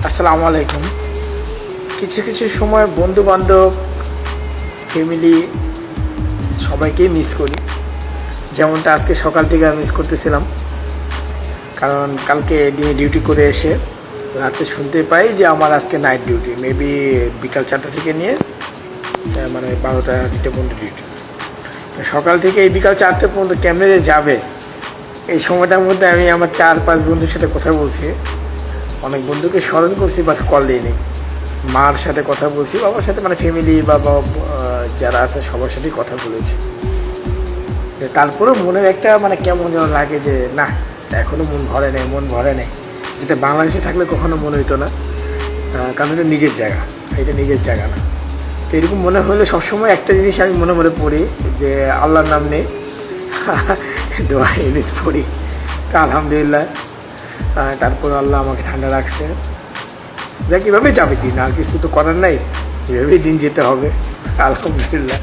আসসালামু আলাইকুম। কিছু কিছু সময় বন্ধু বান্ধব, ফ্যামিলি সবাইকেই মিস করি। যেমনটা আজকে সকাল থেকে মিস করতেছিলাম, কারণ কালকে ডিউটি করে এসে রাতে শুনতে পাই যে আমার আজকে নাইট ডিউটি, মেবি বিকাল 4টা থেকে নিয়ে মানে 12টা 1টা পর্যন্ত ডিউটি। সকাল থেকে এই বিকাল 4টা পর্যন্ত কেমনে যে যাবে, এই সময়টার মধ্যে আমি আমার 4-5 বন্ধুর সাথে কথা বলছি, অনেক বন্ধুকে স্মরণ করছি, বাট কল দিইনি। মার সাথে কথা বলছি, বাবার সাথে, মানে ফ্যামিলি বা যারা আছে সবার সাথেই কথা বলেছি। তারপরেও মনের একটা মানে কেমন যেন লাগে যে না, এখনও মন ভরে নেই। যেটা বাংলাদেশে থাকলে কখনো মনে হইতো না, কারণ এটা নিজের জায়গা, এটা নিজের জায়গা না। তো এরকম মনে হলে সবসময় একটা জিনিস আমি মনে মনে পড়ি যে আল্লাহর নাম নেই, দোয়া ইউনিস পড়ি। তা আলহামদুলিল্লাহ, তারপর আল্লাহ আমাকে ঠান্ডা রাখছে। যা কীভাবে যাবে দিন, আর কিছু তো করার নাই, এভাবেই দিন যেতে হবে, আলহামদুলিল্লাহ।